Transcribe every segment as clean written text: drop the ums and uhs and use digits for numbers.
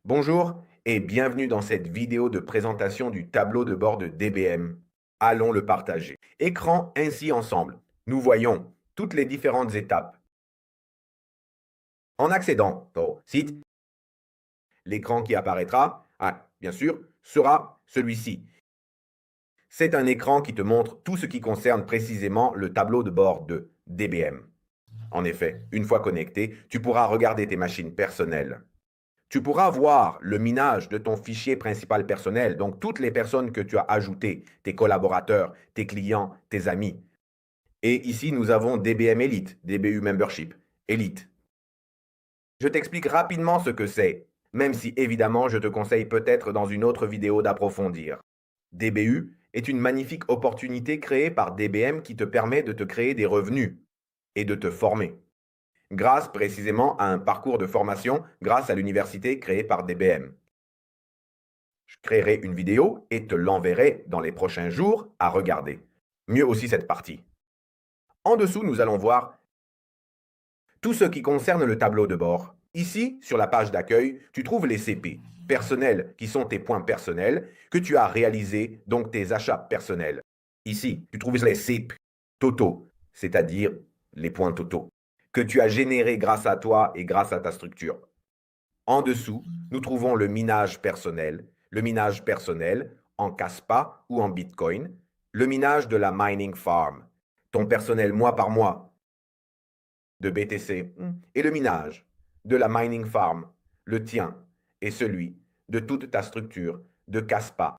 Bonjour et bienvenue dans cette vidéo de présentation du tableau de bord de DBM. Allons le partager. Écran ainsi ensemble. Nous voyons toutes les différentes étapes. En accédant au site, l'écran qui apparaîtra, bien sûr, sera celui-ci. C'est un écran qui te montre tout ce qui concerne précisément le tableau de bord de DBM. En effet, une fois connecté, tu pourras regarder tes machines personnelles. Tu pourras voir le minage de ton fichier principal personnel, donc toutes les personnes que tu as ajoutées, tes collaborateurs, tes clients, tes amis. Et ici, nous avons DBM Elite, DBU Membership, Elite. Je t'explique rapidement ce que c'est, même si évidemment je te conseille peut-être dans une autre vidéo d'approfondir. DBU est une magnifique opportunité créée par DBM qui te permet de te créer des revenus et de te former grâce précisément à un parcours de formation grâce à l'université créée par DBM. Je créerai une vidéo et te l'enverrai dans les prochains jours à regarder. Mieux aussi cette partie. En dessous, nous allons voir tout ce qui concerne le tableau de bord. Ici, sur la page d'accueil, tu trouves les CP, personnels, qui sont tes points personnels, que tu as réalisés, donc tes achats personnels. Ici, tu trouves les CP totaux, c'est-à-dire les points totaux, que tu as générés grâce à toi et grâce à ta structure. En dessous, nous trouvons le minage personnel en Caspa ou en Bitcoin, le minage de la mining farm, ton personnel mois par mois de BTC, et le minage de la mining farm, le tien et celui de toute ta structure de Caspa.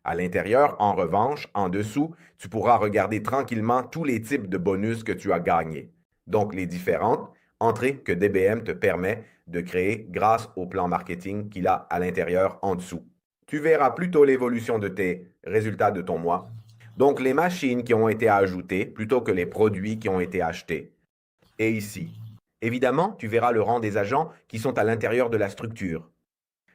À l'intérieur, en revanche, en dessous, tu pourras regarder tranquillement tous les types de bonus que tu as gagnés. Donc, les différentes entrées que DBM te permet de créer grâce au plan marketing qu'il a à l'intérieur en dessous. Tu verras plutôt l'évolution de tes résultats de ton mois. Donc, les machines qui ont été ajoutées plutôt que les produits qui ont été achetés. Et ici, évidemment, tu verras le rang des agents qui sont à l'intérieur de la structure.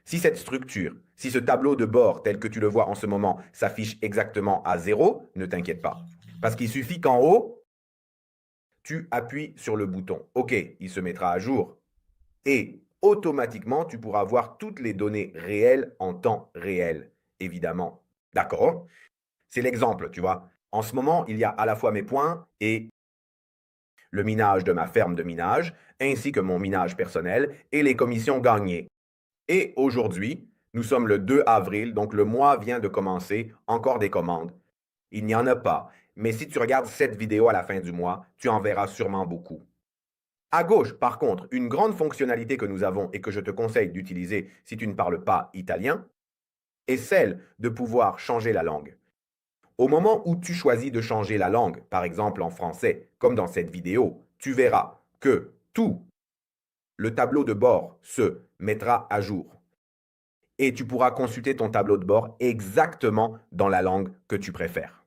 Si cette structure, si ce tableau de bord tel que tu le vois en ce moment s'affiche exactement à 0, ne t'inquiète pas. Parce qu'il suffit qu'en haut, tu appuies sur le bouton OK, il se mettra à jour. Et automatiquement, tu pourras voir toutes les données réelles en temps réel, évidemment. D'accord? C'est l'exemple, tu vois. En ce moment, il y a à la fois mes points et le minage de ma ferme de minage, ainsi que mon minage personnel et les commissions gagnées. Et aujourd'hui, nous sommes le 2 avril, donc le mois vient de commencer, encore des commandes. Il n'y en a pas, mais si tu regardes cette vidéo à la fin du mois, tu en verras sûrement beaucoup. À gauche, par contre, une grande fonctionnalité que nous avons et que je te conseille d'utiliser si tu ne parles pas italien, est celle de pouvoir changer la langue. Au moment où tu choisis de changer la langue, par exemple en français, comme dans cette vidéo, tu verras que tout le tableau de bord se mettra à jour. Et tu pourras consulter ton tableau de bord exactement dans la langue que tu préfères.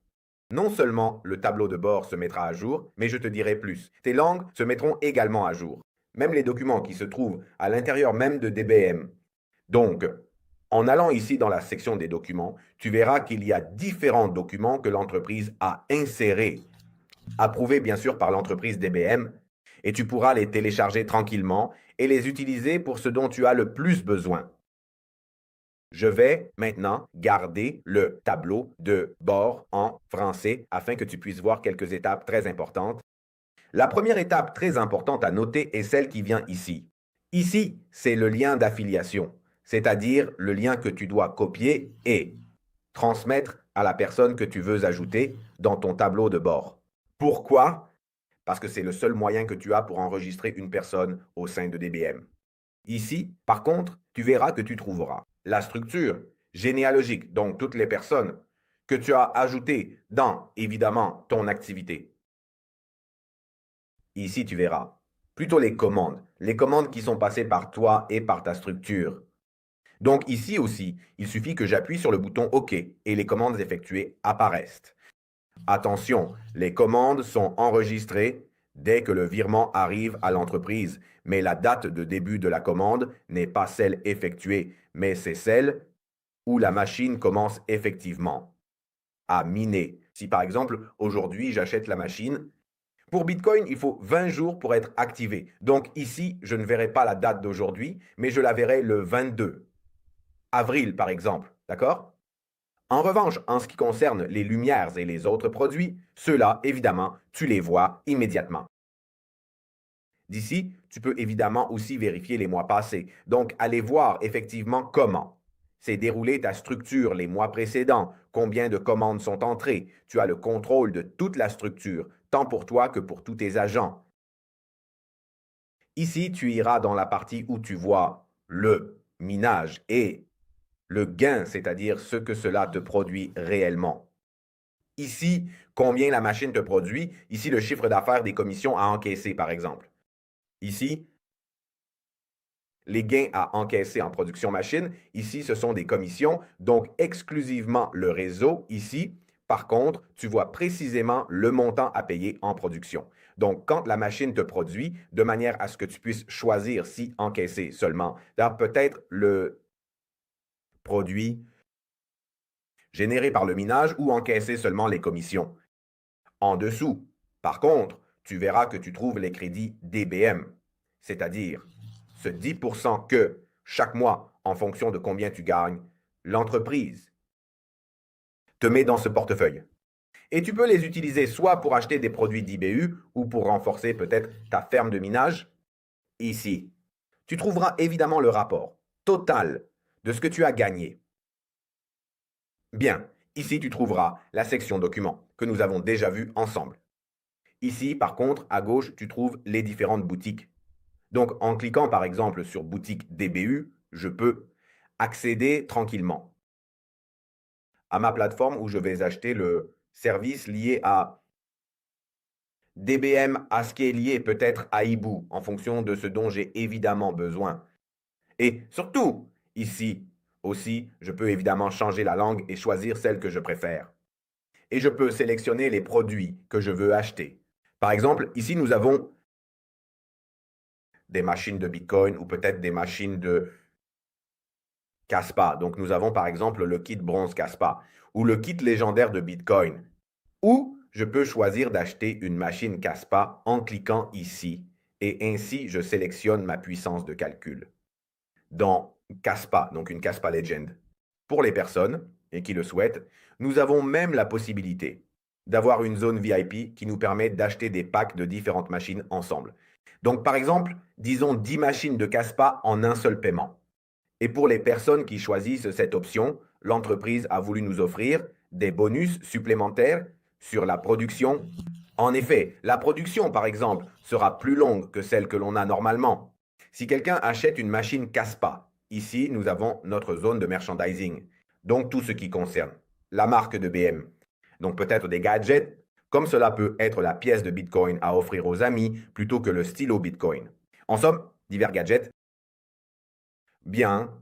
Non seulement le tableau de bord se mettra à jour, mais je te dirai plus. Tes langues se mettront également à jour. Même les documents qui se trouvent à l'intérieur même de DBM. Donc, en allant ici dans la section des documents, tu verras qu'il y a différents documents que l'entreprise a insérés, approuvés bien sûr par l'entreprise DBM, et tu pourras les télécharger tranquillement et les utiliser pour ce dont tu as le plus besoin. Je vais maintenant garder le tableau de bord en français afin que tu puisses voir quelques étapes très importantes. La première étape très importante à noter est celle qui vient ici. Ici, c'est le lien d'affiliation, c'est-à-dire le lien que tu dois copier et transmettre à la personne que tu veux ajouter dans ton tableau de bord. Pourquoi? Parce que c'est le seul moyen que tu as pour enregistrer une personne au sein de DBM. Ici, par contre, tu verras que tu trouveras la structure généalogique, donc toutes les personnes que tu as ajoutées dans, évidemment, ton activité. Ici, tu verras plutôt les commandes qui sont passées par toi et par ta structure. Donc ici aussi, il suffit que j'appuie sur le bouton OK et les commandes effectuées apparaissent. Attention, les commandes sont enregistrées dès que le virement arrive à l'entreprise, mais la date de début de la commande n'est pas celle effectuée, mais c'est celle où la machine commence effectivement à miner. Si par exemple, aujourd'hui, j'achète la machine Pour Bitcoin, il faut 20 jours pour être activé. Donc ici, je ne verrai pas la date d'aujourd'hui, mais je la verrai le 22 avril, par exemple. D'accord? En revanche, en ce qui concerne les lumières et les autres produits, ceux-là, évidemment, tu les vois immédiatement. D'ici, tu peux évidemment aussi vérifier les mois passés. Donc, aller voir effectivement comment s'est déroulée ta structure les mois précédents, combien de commandes sont entrées. Tu as le contrôle de toute la structure, tant pour toi que pour tous tes agents. Ici, tu iras dans la partie où tu vois le minage et le gain, c'est-à-dire ce que cela te produit réellement. Ici, combien la machine te produit. Ici, le chiffre d'affaires des commissions à encaisser, par exemple. Ici, les gains à encaisser en production machine. Ici, ce sont des commissions, donc exclusivement le réseau. Ici, par contre, tu vois précisément le montant à payer en production. Donc, quand la machine te produit, de manière à ce que tu puisses choisir si encaisser seulement, peut-être le produit généré par le minage ou encaisser seulement les commissions. En dessous, par contre, tu verras que tu trouves les crédits DBM, c'est-à-dire ce 10% que chaque mois, en fonction de combien tu gagnes, l'entreprise te met dans ce portefeuille. Et tu peux les utiliser soit pour acheter des produits d'IBU ou pour renforcer peut-être ta ferme de minage. Ici, tu trouveras évidemment le rapport total de ce que tu as gagné. Bien, ici tu trouveras la section documents que nous avons déjà vu ensemble. Ici, par contre, à gauche, tu trouves les différentes boutiques. Donc, en cliquant par exemple sur boutique DBU, je peux accéder tranquillement à ma plateforme où je vais acheter le service lié à DBM, à ce qui est lié peut-être à Ibu, en fonction de ce dont j'ai évidemment besoin. Et surtout, ici aussi, je peux évidemment changer la langue et choisir celle que je préfère. Et je peux sélectionner les produits que je veux acheter. Par exemple, ici, nous avons des machines de Bitcoin ou peut-être des machines de Kaspa. Donc, nous avons par exemple le kit bronze Kaspa ou le kit légendaire de Bitcoin. Ou je peux choisir d'acheter une machine Kaspa en cliquant ici et ainsi je sélectionne ma puissance de calcul. Dans Kaspa, donc une Kaspa Legend. Pour les personnes et qui le souhaitent, nous avons même la possibilité d'avoir une zone VIP qui nous permet d'acheter des packs de différentes machines ensemble. Donc par exemple, disons 10 machines de Kaspa en un seul paiement. Et pour les personnes qui choisissent cette option, l'entreprise a voulu nous offrir des bonus supplémentaires sur la production. En effet, la production, par exemple, sera plus longue que celle que l'on a normalement. Si quelqu'un achète une machine Kaspa, ici, nous avons notre zone de merchandising. Donc, tout ce qui concerne la marque de BM. Donc, peut-être des gadgets, comme cela peut être la pièce de Bitcoin à offrir aux amis plutôt que le stylo Bitcoin. En somme, divers gadgets. Bien,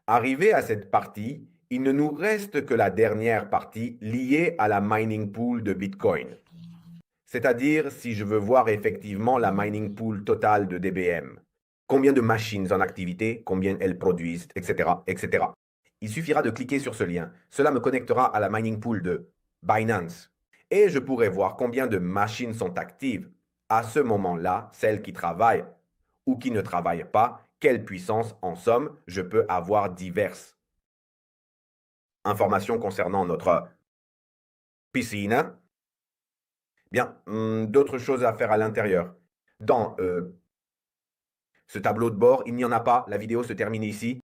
arrivé à cette partie, il ne nous reste que la dernière partie liée à la mining pool de Bitcoin. C'est-à-dire si je veux voir effectivement la mining pool totale de DBM. Combien de machines en activité, combien elles produisent, etc., etc. Il suffira de cliquer sur ce lien. Cela me connectera à la mining pool de Binance. Et je pourrai voir combien de machines sont actives. À ce moment-là, celles qui travaillent ou qui ne travaillent pas, quelle puissance en somme je peux avoir diverses informations concernant notre piscine. Bien, d'autres choses à faire à l'intérieur. Dans ce tableau de bord, il n'y en a pas, la vidéo se termine ici.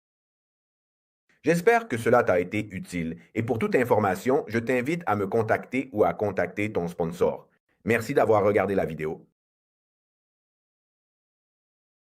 J'espère que cela t'a été utile et pour toute information, je t'invite à me contacter ou à contacter ton sponsor. Merci d'avoir regardé la vidéo.